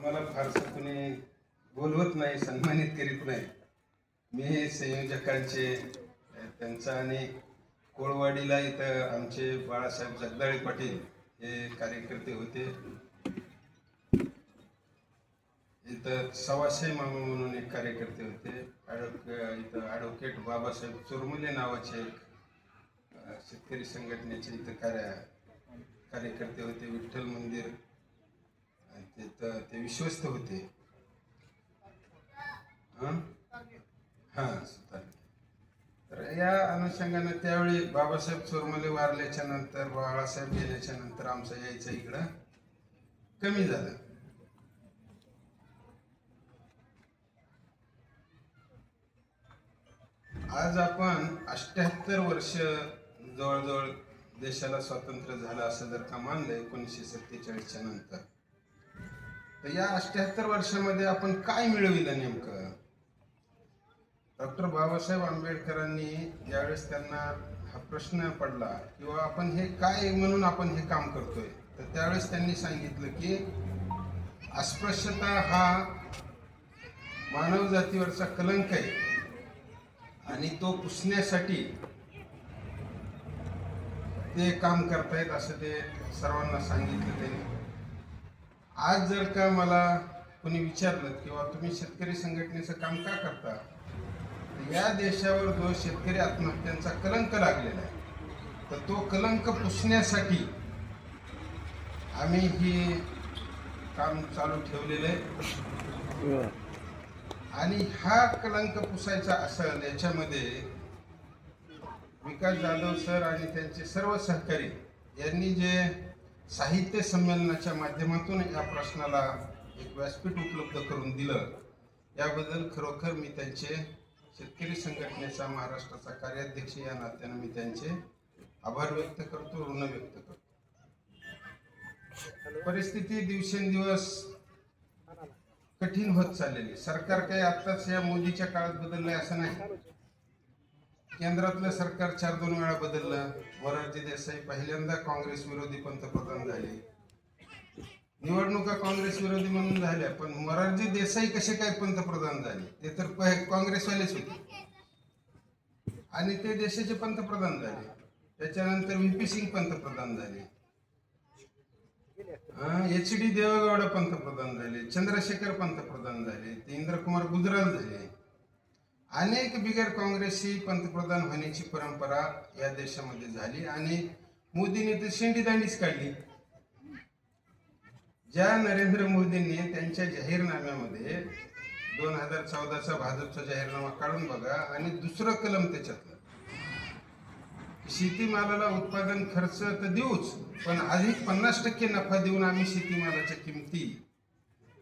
मला फारसं कुणी बोलवत नाही, सन्मानित करीत नाही. मी संयोजकांचे त्यांचा आणि कोळवाडीला इथं आमचे बाळासाहेब जगदाळे पाटील हे कार्यकर्ते होते. इथं सवाशे मामा म्हणून एक कार्यकर्ते होते. इथं ॲडव्होकेट बाबासाहेब चुरमुले नावाचे एक शेतकरी संघटनेचे इथं कार्यकर्ते होते. विठ्ठल मंदिर तिथं ते विश्वस्त होते. तर या अनुषंगाने त्यावेळी बाबासाहेब चोरमले वारल्याच्या नंतर, बाळासाहेब गेल्याच्या नंतर आमचं यायचं इकडं कमी झालं. आज आपण 78 वर्ष जवळजवळ देशाला स्वातंत्र्य झालं असं जर का मानलं 1947च्या नंतर, तर या 78 वर्षामध्ये आपण काय मिळविलं नेमकं? डॉक्टर बाबासाहेब आंबेडकरांनी ज्यावेळेस त्यांना हा प्रश्न पडला किंवा आपण हे काय म्हणून आपण हे काम करतोय, तर त्यावेळेस त्यांनी सांगितलं की अस्पृश्यता हा मानव जातीवरचा कलंक आहे आणि तो पुसण्यासाठी ते काम करतायत असं ते सर्वांना सांगितलं त्यांनी. आज जर का मला कोणी विचारलं किंवा तुम्ही शेतकरी संघटनेचं काम का करता, तर या देशावर जो शेतकरी आत्महत्यांचा कलंक लागलेला आहे, तर तो कलंक पुसण्यासाठी आम्ही हे काम चालू ठेवलेलं आहे. आणि हा कलंक पुसायचा असेल याच्यामध्ये विकास जाधव सर आणि त्यांचे सर्व सहकारी यांनी जे साहित्य संमेलनाच्या माध्यमातून या प्रश्नाला एक व्यासपीठ उपलब्ध करून दिलं, याबद्दल खरोखर मी त्यांचे शेतकरी संघटनेचा महाराष्ट्राचा कार्याध्यक्ष या नात्यानं मी त्यांचे आभार व्यक्त करतो, ऋण व्यक्त करतो. परिस्थिती दिवसेंदिवस कठीण होत चाललेली. सरकार काही आत्ताच या मोदीच्या काळात बदललंय असं नाही. केंद्रातलं सरकार 4-2 वेळा बदललं. मोरारजी देसाई पहिल्यांदा काँग्रेस विरोधी पंतप्रधान झाले. निवडणुका काँग्रेस विरोधी म्हणून झाल्या, पण मोरारजी देसाई कसे काय पंतप्रधान झाले? ते तर काँग्रेसवालेच होते आणि ते देशाचे पंतप्रधान झाले. त्याच्यानंतर व्ही.पी. सिंग पंतप्रधान झाले, एच.डी. देवेगौडा पंतप्रधान झाले, चंद्रशेखर पंतप्रधान झाले, इंद्रकुमार गुजराल झाले. अनेक बिगर काँग्रेसी पंतप्रधान होण्याची परंपरा या देशामध्ये झाली आणि मोदींनी तर शेंडीदांडीच काढली. ज्या नरेंद्र मोदींनी त्यांच्या जाहीरनाम्यामध्ये 2014चा भाजपचा जाहीरनामा काढून बघा आणि दुसरं कलम त्याच्यातलं, शेतीमालाला उत्पादन खर्च तर देऊच, पण अधिक 50% नफा देऊन आम्ही शेतीमालाच्या किमती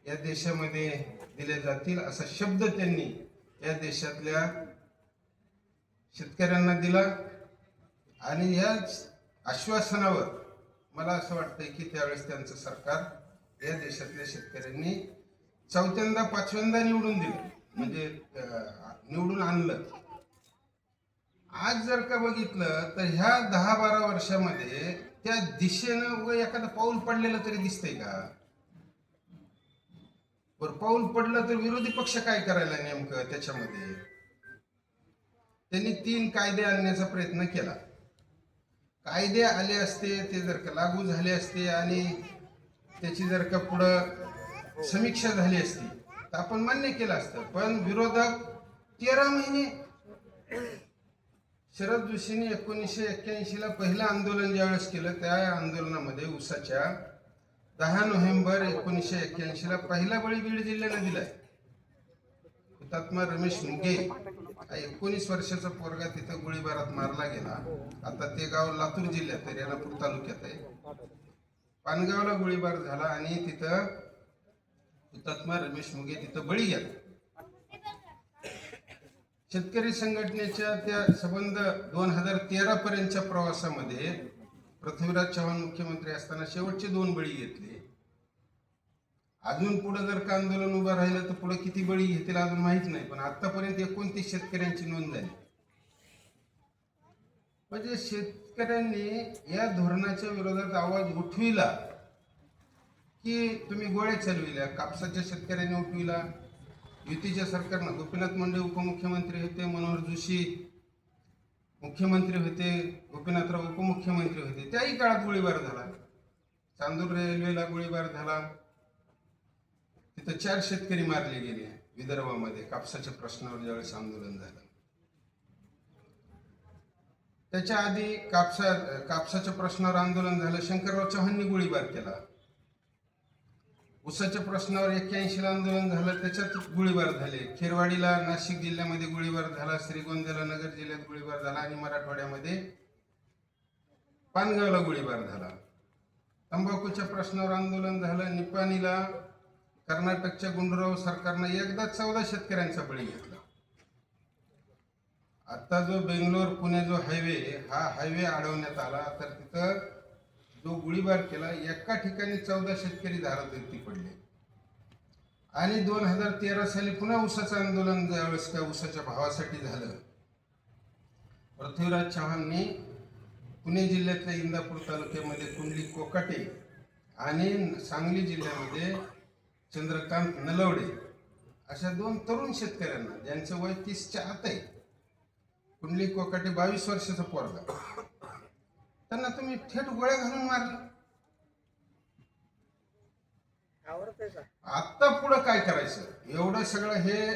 या देशामध्ये दिल्या जातील असा शब्द त्यांनी या देशातल्या शेतकऱ्यांना दिला. आणि या आश्वासनावर मला असं वाटतंय की त्यावेळेस त्यांचं सरकार या देशातल्या शेतकऱ्यांनी 4थ्यांदा 5व्यांदा निवडून दिलं, म्हणजे निवडून आणलं. आज जर का बघितलं तर ह्या 10-12 वर्षामध्ये त्या दिशेनं एखादं पाऊल पडलेलं तरी दिसतंय का? बरं, पाऊल पडलं तर विरोधी पक्ष काय करायला नेमकं त्याच्यामध्ये? त्यांनी 3 कायदे आणण्याचा प्रयत्न केला. कायदे आले असते, ते जर का लागू झाले असते आणि त्याची जर का पुढं समीक्षा झाली असती तर आपण मान्य केलं असतं. पण विरोधक 13 महिने, शरद जोशींनी 1981ला पहिलं आंदोलन ज्यावेळेस केलं, त्या आंदोलनामध्ये उसाच्या 10 नोव्हेंबर 1981ला पहिला बळी बीड जिल्ह्यानं दिलाय. हुतात्मा रमेश मुगे 19 वर्षाचा पोरगा तिथं गोळीबारात मारला गेला. आता ते गाव लातूर जिल्ह्यात आहे, रेणापूर तालुक्यात आहे. पानगावला गोळीबार झाला आणि तिथं हुतात्मा रमेश मुगे तिथं बळी गेला. शेतकरी संघटनेच्या त्या संबंध 2013 पर्यंतच्या प्रवासामध्ये पृथ्वीराज चव्हाण मुख्यमंत्री असताना शेवटचे 2 बळी घेतले. अजून पुढे जर का आंदोलन उभं राहिलं तर पुढे किती बळी घेतील अजून माहित नाही, पण आतापर्यंत 29 शेतकऱ्यांची नोंद झाली. म्हणजे शेतकऱ्यांनी या धोरणाच्या विरोधात आवाज उठविला की तुम्ही गोळ्या चालविल्या, कापसाच्या शेतकऱ्यांनी उठविला, युतीच्या सरकारनं गोपीनाथ मुंडे उपमुख्यमंत्री होते, मनोहर जोशी मुख्यमंत्री होते, गोपीनाथराव उपमुख्यमंत्री होते, त्याही काळात गोळीबार झाला. चांदूर रेल्वेला गोळीबार झाला, तिथं 4 शेतकरी मारले गेले विदर्भामध्ये कापसाच्या प्रश्नावर ज्यावेळेस आंदोलन झालं. त्याच्या आधी कापसाच्या प्रश्नावर आंदोलन झालं, शंकरराव चव्हाणांनी गोळीबार केला. ऊसाच्या प्रश्नावर 81ला आंदोलन झालं, त्याच्यात गोळीबार झाले. खेरवाडीला नाशिक जिल्ह्यामध्ये गोळीबार झाला, श्रीगोंद्याला नगर जिल्ह्यात गोळीबार झाला आणि मराठवाड्यामध्ये पानगावला गोळीबार झाला. तंबाखूच्या प्रश्नावर आंदोलन झालं. निपाणीला कर्नाटकच्या गुंडूराव सरकारनं एकदा 14 शेतकऱ्यांचा बळी घेतला. आता जो बेंगलोर पुणे जो हायवे, हा हायवे अडवण्यात आला, तर तिथं जो गोळीबार केला, एका ठिकाणी 14 शेतकरी धारातीर्थी पडले. आणि 2013 साली पुन्हा ऊसाचं आंदोलन ज्यावेळेस त्या ऊसाच्या भावासाठी झालं, पृथ्वीराज चव्हाणांनी पुणे जिल्ह्यातल्या इंदापूर तालुक्यामध्ये कुंडली कोकाटे आणि सांगली जिल्ह्यामध्ये चंद्रकांत नलवडे अशा 2 तरुण शेतकऱ्यांना, ज्यांचं वय 30च्या आत आहे, कुंडली कोकाटे 22 वर्षाचा पोरगा, त्यांना तुम्ही थेट गोळ्या घालून मारलं. आता पुढं काय करायचं, एवढं सगळं हे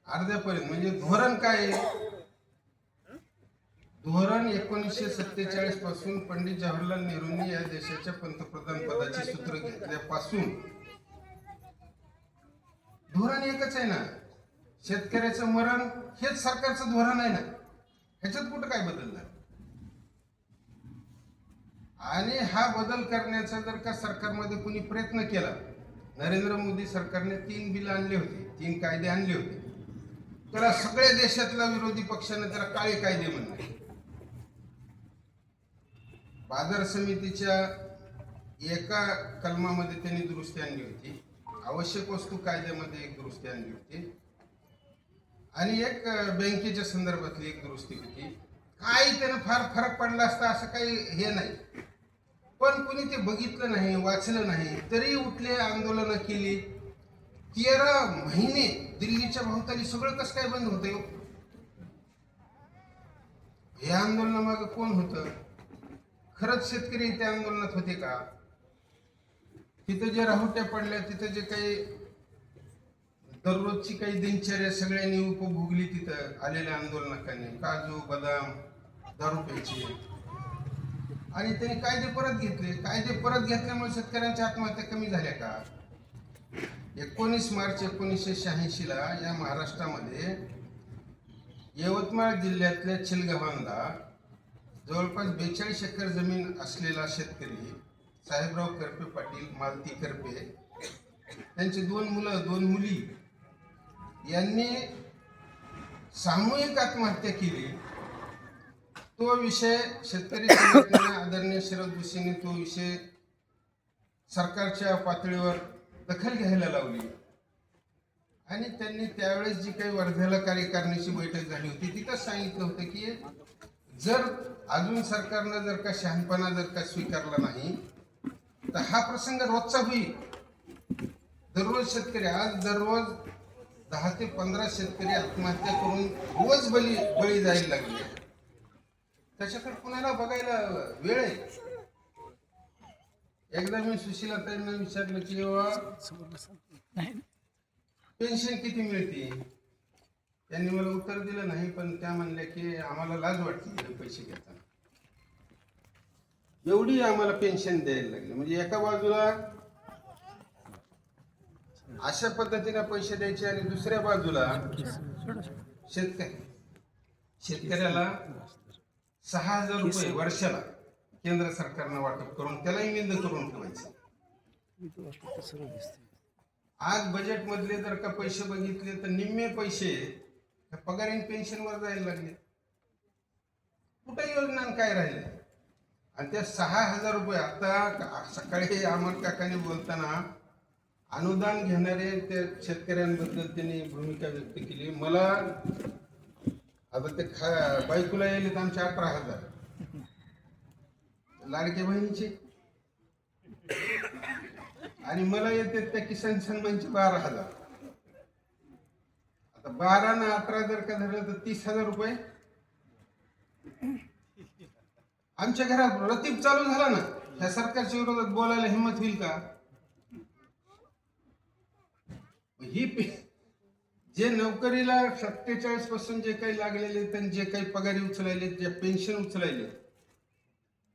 अर्ध्यापर्यंत. म्हणजे धोरण काय आहे? धोरण 1947 पासून पंडित जवाहरलाल नेहरूंनी या देशाच्या पंतप्रधान पदाची सूत्र घेतल्यापासून धोरण एकच आहे ना, शेतकऱ्याचं मरण हेच सरकारचं धोरण आहे ना, ह्याच्यात कुठं काय बदलणार? आणि हा बदल करण्याचा जर का सरकारमध्ये कोणी प्रयत्न केला, नरेंद्र मोदी सरकारने 3 बिल आणले होते, 3 कायदे आणले होते, त्याला सगळ्या देशातल्या विरोधी पक्षाने त्याला काळे कायदे म्हणले. बाजार समितीच्या एका कलमामध्ये त्यांनी दुरुस्ती आणली होती, आवश्यक वस्तू कायद्यामध्ये एक दुरुस्ती आणली होती, आणि एक बँकेच्या संदर्भातली एक दुरुस्ती होती. काही त्यानं फार फरक पडला असता असं काही हे नाही, पण कुणी ते बघितलं नाही, वाचलं नाही, तरी उठले, आंदोलनं केली. 13 महिने दिल्लीच्या भोवताली सगळं कसं काय बंद होतं? हे आंदोलनामागं कोण होतं? खरंच शेतकरी त्या आंदोलनात होते का? तिथं जे राहुट्या पडल्या, तिथं जे काही दररोजची काही दिनचर्या सगळ्यांनी उपभोगली, तिथं आलेल्या आंदोलनकांनी काजू बदाम दारू प्यायची, आणि त्यांनी कायदे परत घेतले. कायदे परत घेतल्यामुळे शेतकऱ्यांच्या आत्महत्या कमी झाल्या का? 19 मार्च 1986ला या महाराष्ट्रामध्ये यवतमाळ जिल्ह्यातल्या चिलगावांना जवळपास 42 एकर जमीन असलेला शेतकरी साहेबराव करपे पाटील, मालती करपे, त्यांची 2 मुलं 2 मुली यांनी सामूहिक आत्महत्या केली. तो विषय शेतकरी संघटनेने आदरणीय शरद जोशींनी तो विषय सरकारच्या पातळीवर दखल घ्यायला लावली, आणि त्यांनी त्यावेळेस जी काही वर्ध्याला कार्यकारिणीची बैठक झाली होती, तिथंच सांगितलं होतं की जर अजून सरकारनं जर का शहाणपणा जर का स्वीकारला नाही, तर हा प्रसंग रोजचा होईल. दररोज शेतकरी, आज दररोज 10 ते 15 शेतकरी आत्महत्या करून रोज बळी जायला लागले. त्याच्याकडे कुणाला बघायला वेळ आहे? एकदा मी सुशीलाताईंना विचारलं की पेन्शन किती मिळते, त्यांनी मला उत्तर दिलं नाही, पण त्या म्हणल्या की आम्हाला लाज वाटते पैसे घेताना, एवढी आम्हाला पेन्शन द्यायला लागली. म्हणजे एका बाजूला अशा पद्धतीने पैसे द्यायचे, आणि दुसऱ्या बाजूला शेतकऱ्याला 6,000 रुपये वर्षाला केंद्र सरकारनं वाटप करून त्यालाही निंद करून ठेवायचं. आज बजेट मधले जर का पैसे बघितले तर निम्मे पैसे पगार आणि पेन्शनवर जायला लागले. कुठे योजना काय राहिले? आणि त्या 6,000 रुपये, आता सकाळी अमर काकांनी बोलताना अनुदान घेणारे त्या शेतकऱ्यांबद्दल त्यांनी भूमिका व्यक्त केली. मला आता ते बायकोला येईल तर आमचे 18,000, लाडक्या बहिणीचे आणि मला येते त्या किसान सन्मानचे 12,000. आता 12 ना 18 जर का धरलं तर 30,000 रुपये आमच्या घरात रतीब चालू झाला ना, ह्या सरकारच्या विरोधात बोलायला हिंमत होईल का? ही जे नोकरीला 47 पासून जे काही लागलेले त्यांनी जे काही पगारी उचलायले, जे पेन्शन उचलायले,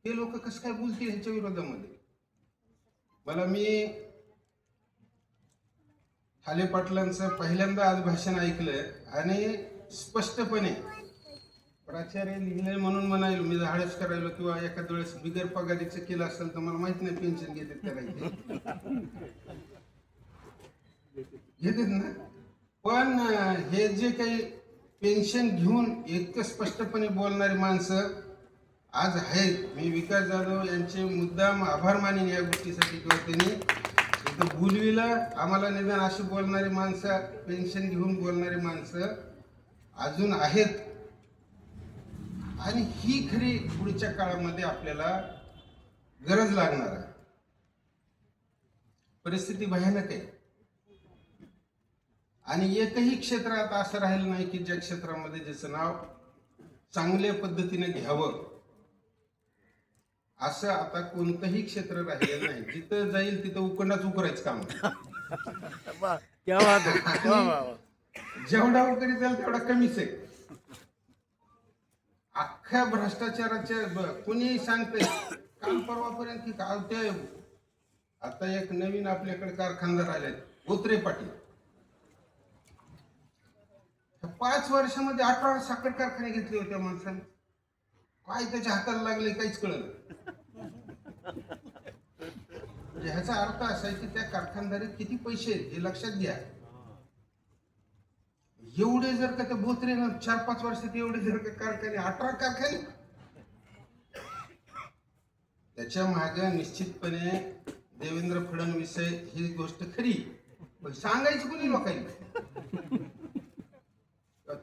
ते लोक कसं काय बोलतील ह्याच्या विरोधामध्ये? मी ठाले पाटलांचं पहिल्यांदा आज भाषण ऐकलं आणि स्पष्टपणे प्राचार्य लिहिले म्हणून म्हणायलो, मी धाडस करायलो किंवा एखाद्या वेळेस बिगर पगारीचं केलं असेल तर मला माहित नाही पेन्शन घेतात घेतात ना. पण हे जे काही पेन्शन घेऊन इतकं स्पष्टपणे बोलणारी माणसं आज आहेत. मी विकास जाधव यांचे मुद्दाम आभार मानेन या गोष्टीसाठी, किंवा त्यांनी इथं बोलविलं आम्हाला. निदान अशी बोलणारी माणसं, पेन्शन घेऊन बोलणारी माणसं अजून आहेत. आणि ही खरी पुढच्या काळामध्ये आपल्याला गरज लागणार आहे. परिस्थिती भयानक आहे आणि एकही क्षेत्र आता असं राहिलं नाही की ज्या क्षेत्रामध्ये ज्याचं नाव चांगल्या पद्धतीने घ्यावं असं आता कोणतंही क्षेत्र राहिलेलं नाही. जिथं जाईल तिथं उकंडाच उकरायचं काम. जेवढा उकरी जाईल तेवढा कमीच आहे. अख्ख्या भ्रष्टाचाराच्या कोणी सांगते काल परवापर्यंत की काल ते आता एक नवीन आपल्याकडे कारखानदार आले बोत्रे पाटील. 5 वर्षामध्ये 18 साखर कारखाने घेतले होते माणसाने. काय त्याच्या हाताला लागले काहीच कळलं. ह्याचा अर्थ असा आहे की त्या कारखानदारीत किती पैसे आहेत हे लक्षात घ्या. एवढे जर का त्या बोत्रेनं 4-5 वर्षात एवढे जर का कारखाने, 18 कारखाने, त्याच्या मागे निश्चितपणे देवेंद्र फडणवीस ही गोष्ट खरी, पण सांगायचं कोणी लोकांनी?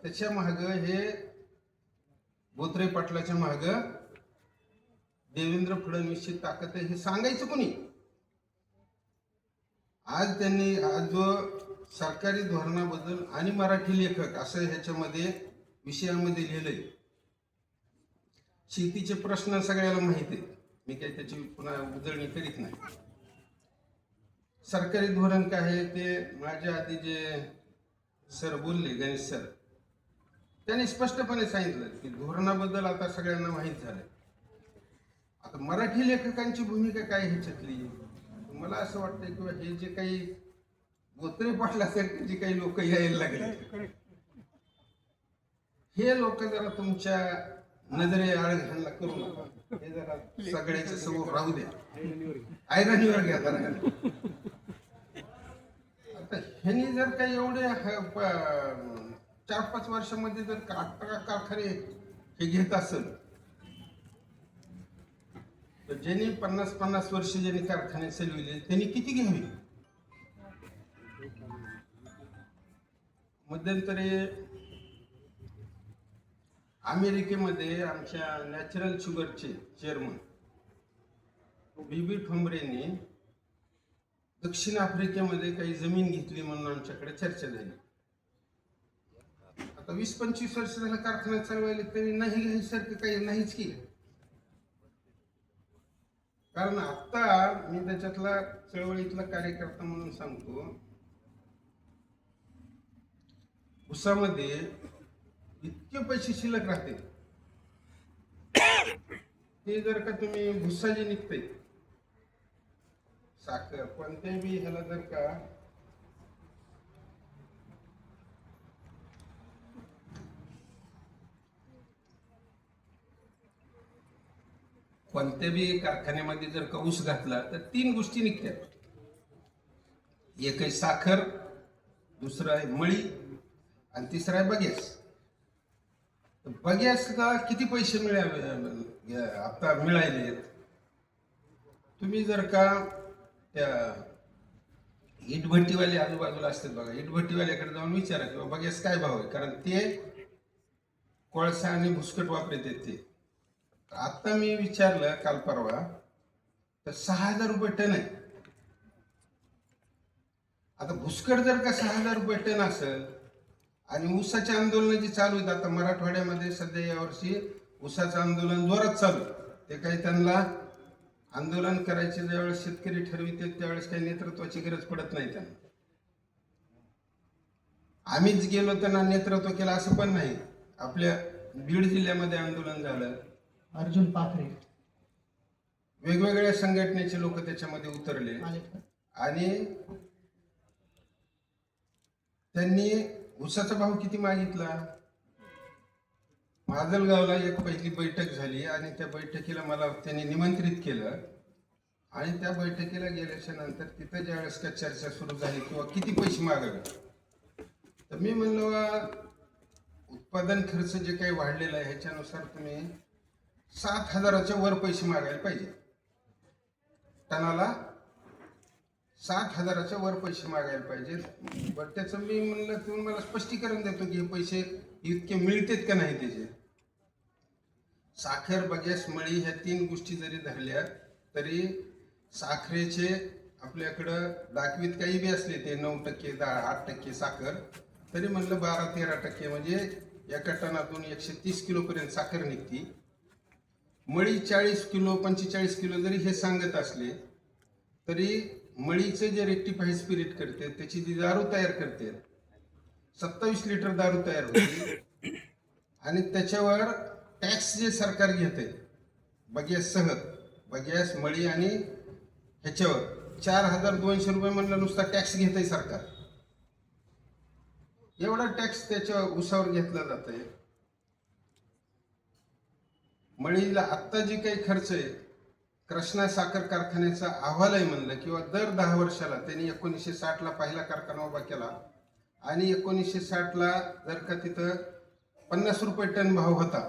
त्याच्या माग हे बोत्रे पाटलाच्या माग देवेंद्र फडणवीसची ताकद आहे हे सांगायचं कोणी? आज त्यांनी जो सरकारी धोरणाबद्दल आणि मराठी लेखक असं ह्याच्यामध्ये विषयामध्ये लिहिलंय. शेतीचे प्रश्न सगळ्याला माहिती आहेत, मी काही त्याची पुन्हा उजळणी करीत नाही. सरकारी धोरण काय आहे ते माझ्या आधी जे सर बोलले, गणेश सर, त्यांनी स्पष्टपणे सांगितलं की धोरणाबद्दल आता सगळ्यांना माहीत झालंय. आता मराठी लेखकांची भूमिका काय ह्याच्यातली? मला असं वाटतं किंवा हे जे काही बोत्रे पाटलासारखे जे काही लोक यायला लागले, हे लोक जरा तुमच्या नजरे आळ घालला करू नका. हे जरा सगळ्याच्या समोर राहू द्या, ऐरणीवर घ्या जरा. आता ह्यांनी जर काही एवढे 4-5 वर्षामध्ये जर 18 कारखाने हे घेत असेल तर ज्यांनी 50-50 वर्ष ज्यांनी कारखाने चालविले त्यांनी किती घ्यावे? मध्यंतरी अमेरिकेमध्ये आमच्या नॅचरल शुगरचे चेअरमन बीबी ठोंबरेंनी दक्षिण आफ्रिकेमध्ये काही जमीन घेतली म्हणून आमच्याकडे चर्चा झाली. आता 20-25 वर्ष झालं कारखाना चालवायला तरी नाही घ्यायसारखं काही नाहीच की. कारण आता मी त्याच्यातला चळवळीतला कार्यकर्ता म्हणून सांगतो, ऊसामध्ये इतके पैसे शिल्लक राहते ते जर का तुम्ही भुस्सा जे निघते साखर कोणत्याही ह्याला जर का कोणत्याही कारखान्यामध्ये जर का ऊस घातला तर 3 गोष्टी निघतात. एक आहे साखर, दुसरं आहे मळी आणि तिसरं आहे बगॅस. बगॅसला किती पैसे मिळाले आता मिळाले? तुम्ही जर का त्या इटभट्टीवाले आजूबाजूला असतात बघा, इटभट्टीवाल्याकडे जाऊन विचारा किंवा बगॅस काय भाव आहे, कारण ते कोळसा आणि भुसकट वापरत आहेत ते. आता मी विचारलं काल परवा तर 6,000 रुपये टन आहे. आता भुसकट जर का 6,000 रुपये टन असेल आणि ऊसाचे आंदोलन जे चालू आहेत आता मराठवाड्यामध्ये सध्या यावर्षी ऊसाचं आंदोलन जोरात चालू आहे. ते काही त्यांना आंदोलन करायचे ज्यावेळेस शेतकरी ठरविते त्यावेळेस काही नेतृत्वाची गरज पडत नाही त्यांना. आम्हीच गेलो त्यांना नेतृत्व केलं असं पण नाही. आपल्या बीड जिल्ह्यामध्ये आंदोलन झालं, अर्जुन पाखरे वेगवेगळ्या संघटनेचे लोक त्याच्यामध्ये उतरले आणि त्यांनी ऊसाचा भाव किती मागितला. माजलगावला एक पहिली बैठक झाली आणि त्या बैठकीला मला त्यांनी निमंत्रित केलं आणि त्या बैठकीला गेल्याच्या नंतर तिथं ज्यावेळेस का चर्चा सुरू झाली किंवा किती पैसे मागावे, तर मी म्हणलो उत्पादन खर्च जे काही वाढलेला आहे ह्याच्यानुसार तुम्ही 7,000च्या वर पैसे मागायला पाहिजे. टनाला 7,000च्या वर पैसे मागायला पाहिजेत. बरं त्याचं मी म्हणलं तुम्ही मला स्पष्टीकरण देतो की हे पैसे इतके मिळतेत का नाही. त्याचे साखर, बगॅस, मळी ह्या 3 गोष्टी जरी धरल्या तरी साखरेचे आपल्याकडं दाखवीत काही बी असले ते 9%, 8% साखर, तरी म्हणलं 12-13% म्हणजे एका टनातून 130 किलोपर्यंत साखर निघती. मळी 40 किलो 45 किलो जरी हे सांगत असले तरी मळीचे जे रेक्टिफाईड स्पिरिट करते त्याची जी दारू तयार करते 27 लिटर दारू तयार होते आणि त्याच्यावर टॅक्स जे सरकार घेते बगॅससह, बगॅस, मळी आणि ह्याच्यावर 4,200 रुपये म्हणलं नुसता टॅक्स घेतंय सरकार. एवढा टॅक्स त्याच्या ऊसावर घेतला जातोय. मळीला आत्ता जे काही खर्च आहे, कृष्णा साखर कारखान्याचा अहवाल आहे म्हणलं किंवा दर 10 वर्षाला त्यांनी 1960ला पहिला कारखाना उभा केला आणि 1960ला जर का तिथं 50 रुपये टन भाव होता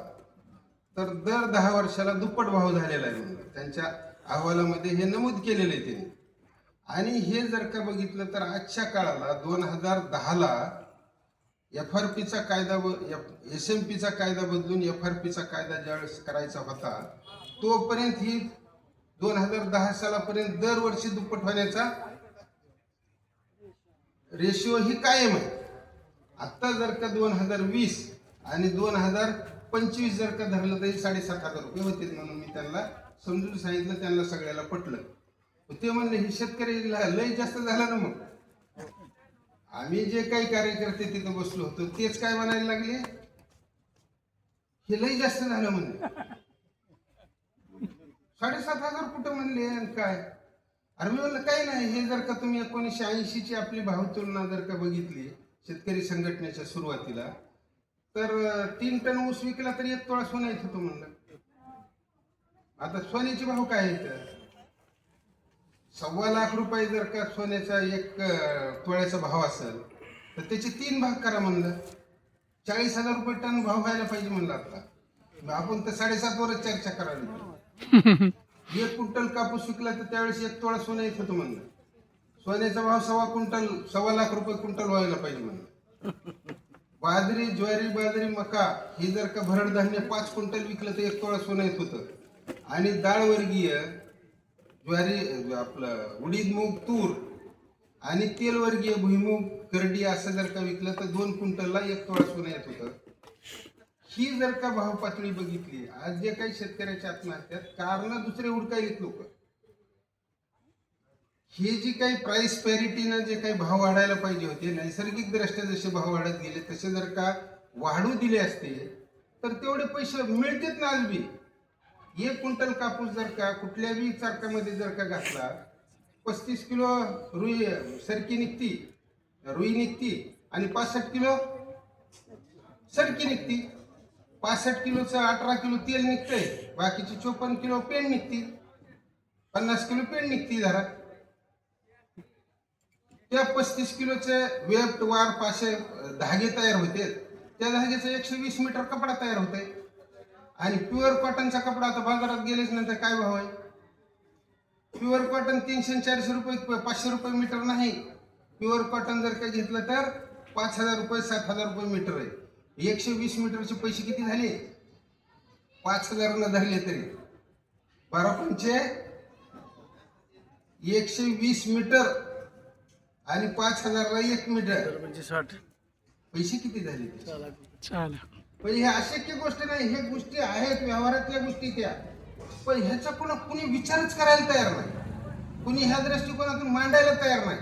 तर दर 10 वर्षाला दुप्पट भाव झालेला आहे म्हणलं. त्यांच्या अहवालामध्ये हे नमूद केलेलं आहे त्यांनी. आणि हे जर का बघितलं तर आजच्या काळाला 2010ला FRPचा कायदा व SMP चा कायदा बदलून FRPचा कायदा ज्यावेळेस करायचा होता तोपर्यंत ही 2010 सालापर्यंत दरवर्षी दुप्पट होण्याचा रेशिओ ही कायम आहे. आता जर का 2020 आणि 2025 जर का धरलं तरी 7,500 रुपये होते म्हणून मी त्यांना समजून सांगितलं. त्यांना सगळ्याला पटलं. ते म्हणले हे शेतकरी लय जास्त झालं ना. मग आम्ही जे काही कार्यकर्ते तिथे बसलो होतो तेच काय म्हणायला लागले, हे लय जास्त झालं म्हणले. 7,500 कुठं म्हणले काय. अरे मी म्हणलं काही नाही. हे जर का तुम्ही 1980ची आपली भाव तुलना जर का बघितली शेतकरी संघटनेच्या सुरुवातीला तर 3 टन ऊस विकला तरी 1 तोळा सोनं येत होतं म्हणलं. आता सोन्याचे भाव काय आहेत, 1.25 लाख रुपये जर का सोन्याचा 1 तोळ्याचा भाव असेल तर त्याचे 3 भाग करा म्हणलं. 40,000 रुपये टन भाव व्हायला पाहिजे म्हणलं. आता आपण तर 7.5 वरच चर्चा करावी. 1 क्विंटल कापूस विकला तर त्यावेळेस 1 तोळा सोनं येत होतं म्हणलं. सोन्याचा भाव 1.25 लाख रुपये क्विंटल व्हायला पाहिजे म्हणलं. बाजरी, ज्वारी, बाजरी, मका हे जर का भरड धान्य 5 क्विंटल विकलं तर 1 तोळा सोनं येत होतं. आणि डाळवर्गीय ज्वारी, आपलं उडीद, मूग, तूर आणि तेलवर्गीय भुईमूग, करडी असं जर का विकलं तर 2 क्विंटलला 1 तोळा सोनं येत होतं. ही जर का भाव पातळी बघितली, आज जे काही शेतकऱ्याच्या आत्महत्यात कारण दुसरे उडकायलेत लोक. हे जी काही प्राइस पॅरिटीनं जे काही भाव वाढायला पाहिजे होते, नैसर्गिक दृष्ट्या जसे भाव वाढत गेले तसे जर का वाढू दिले असते तर तेवढे पैसे मिळतेत ना. आज बी 1 क्विंटल कापूस जर का कुठल्या बी चारकामध्ये जर का घातला 35 किलो रुई सरकी निघती, रुई निघती आणि 65 किलो सरकी निघती. 65 किलोचं 18 किलो तेल निघतंय, बाकीची 54 किलो पेंड निघती, 50 किलो पेंड निघती. जरा त्या 35 किलोचे वेब वार पाशे धागे तयार होते. त्या धाग्याचा 120 मीटर कपडा तयार होतोय. आणि प्युअर कॉटनचा कपडा आता बाजारात गेलेच नंतर काय भाव आहे. प्युअर कॉटन 300-400 रुपये 500 रुपये मीटर नाही. प्युअर कॉटन जर का घेतलं तर 5,000 रुपये 7,000 रुपये मीटर आहे. 120 मीटरचे पैसे किती झाले, 5,000 न धरले तरी 12 पंचे 120 मीटर आणि 5,000ला 1 मीटर. म्हणजे 60 पैसे किती झाले ते? चालेल. पण हे अशक्य गोष्ट नाही. हे गोष्टी आहेत, व्यवहारातल्या गोष्टी त्या. पण ह्याचा कुणी विचारच करायला तयार नाही. कुणी ह्या दृष्टिकोनातून मांडायला तयार नाही.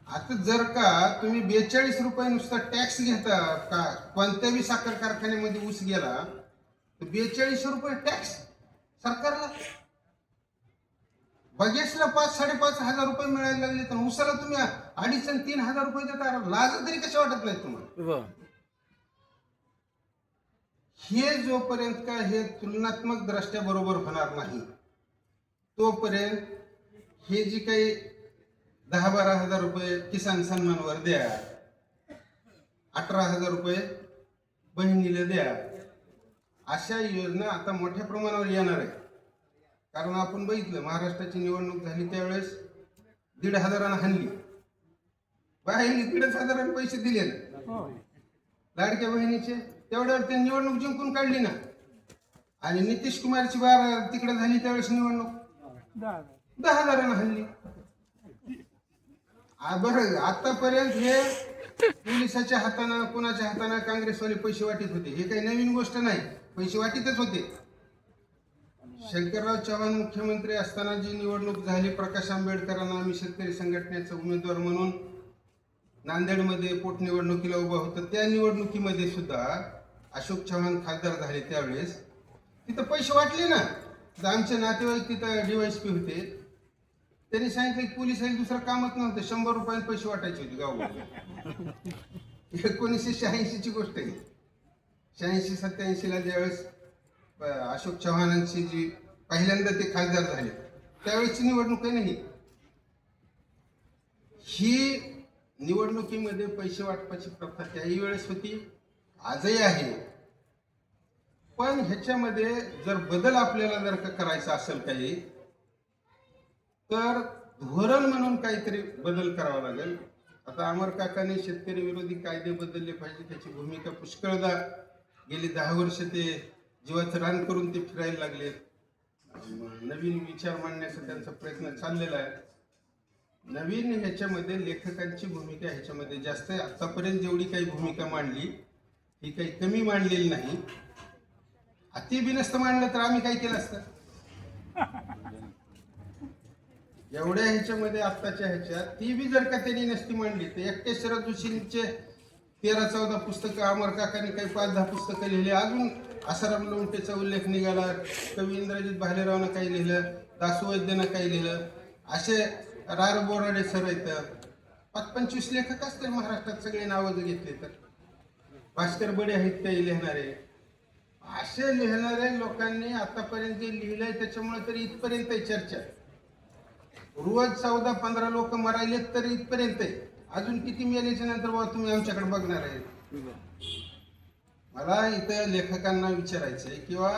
आता जर का तुम्ही 42 रुपये नुसता टॅक्स घेता का कोणत्याही साखर कारखान्यामध्ये ऊस गेला तर 42 रुपये टॅक्स सरकारला. बगेसला 5-5.5 रुपये मिळायला लागले तर ऊसाला तुम्ही 2.5 आणि 3,000 रुपये देता. लाज तरी कशा वाटत नाही तुम्हाला? हे जोपर्यंत का हे तुलनात्मक दृष्ट्या बरोबर होणार नाही तोपर्यंत हे जी काही 10-12 हजार रुपये किसान सन्मानवर द्या, 18,000 रुपये बहिणीला द्या, अशा योजना आता मोठ्या प्रमाणावर येणार आहे. कारण आपण बघितलं महाराष्ट्राची निवडणूक झाली त्यावेळेस 1,500 हाणली. बाहेरनी 1,500 पैसे दिले लाडक्या बहिणीचे. तेवढ्यावर ते निवडणूक जिंकून काढली ना. आणि नितीश कुमारची बार तिकडे झाली त्यावेळेस निवडणूक 10,000 हाणली. बरं, आतापर्यंत हे पोलिसाच्या हातानं कुणाच्या हातानं काँग्रेसवाले पैसे वाटीत होते. हे काही नवीन गोष्ट नाही. पैसे वाटीतच होते. शंकरराव चव्हाण मुख्यमंत्री असताना जी निवडणूक झाली, प्रकाश आंबेडकरांना आम्ही शेतकरी संघटनेचा उमेदवार म्हणून नांदेडमध्ये पोटनिवडणुकीला उभा होतो. त्या निवडणुकीमध्ये सुद्धा अशोक चव्हाण खासदार झाले त्यावेळेस तिथं पैसे वाटले ना. तर आमचे नातेवाईक तिथं DYSP होते. त्यांनी सांगितलं की पोलिसांनी दुसरं कामच नव्हतं, 100 रुपयांनी पैसे वाटायचे होते गावाला. 1986 ची गोष्ट आहे. 86-87ला ज्यावेळेस अशोक चव्हाणांची जी पहिल्यांदा ते खासदार झाले त्यावेळेसची निवडणूक आहे नाही. ही निवडणुकीमध्ये पैसे वाटपाची प्रथा त्याही वेळेस होती, आजही आहे. पण ह्याच्यामध्ये जर बदल आपल्याला जर का करायचा असेल काही तर धोरण म्हणून काहीतरी बदल करावा लागेल. आता अमर काकाने शेतकरी विरोधी कायदे बदलले पाहिजे, त्याची भूमिका पुष्कळदा गेली 10 वर्ष ते जीवाचं रान करून ते फिरायला लागले. नवीन विचार मांडण्याचा त्यांचा प्रयत्न चाललेला आहे. नवीन ह्याच्यामध्ये लेखकांची भूमिका ह्याच्यामध्ये जास्त आहे. आतापर्यंत जेवढी काही भूमिका मांडली ही काही कमी मांडलेली नाही. अति बिनस्त मांडलं तर आम्ही काय केलं असतं. एवढ्या ह्याच्यामध्ये आत्ताच्या ह्याच्यात ती बी जर का त्यांनी नसती मांडली तर एकटे शरद जोशींचे 13-14 पुस्तकं, अमर काकांनी काही 5-10 पुस्तकं लिहिले, अजून आसाराम लोमटेचा उल्लेख निघाला, कवी इंद्रजित भालेरावनं काही लिहिलं, दासू वैद्यनं काही लिहिलं, असे रार बोराडे सर आहेत. 25 लेखक असतील महाराष्ट्रात, सगळे नावं जर घेतले तर. भास्कर बडे आहेत काही लिहिणारे. असे लिहिणारे लोकांनी आतापर्यंत जे लिहिलंय त्याच्यामुळे तरी इथपर्यंत चर्चा. रोज 14-15 लोक मरायलेत तरी इथपर्यंत आहे. अजून किती मेल्याच्या नंतर बाबा तुम्ही आमच्याकडे बघणार आहे. मला इथं लेखकांना विचारायचंय किंवा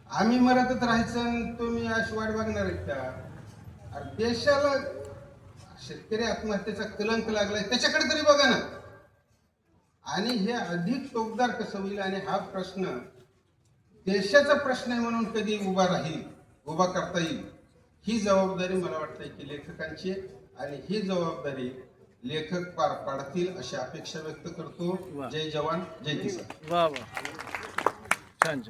आम्ही मरतच राहायचं तुम्ही अशी वाट बघणार आहेत का? देशाला शेतकरी आत्महत्येचा कलंक लागलाय त्याच्याकडे तरी बघा ना. आणि हे अधिक टोकदार कसं होईल आणि हा प्रश्न देशाचा प्रश्न आहे म्हणून कधी उभा करता येईल, ही जबाबदारी मला वाटतंय की लेखकांची. आणि ही जबाबदारी लेखक पार पाडतील अशी अपेक्षा व्यक्त करतो. जय जवान जय किसान. वा वा, छान.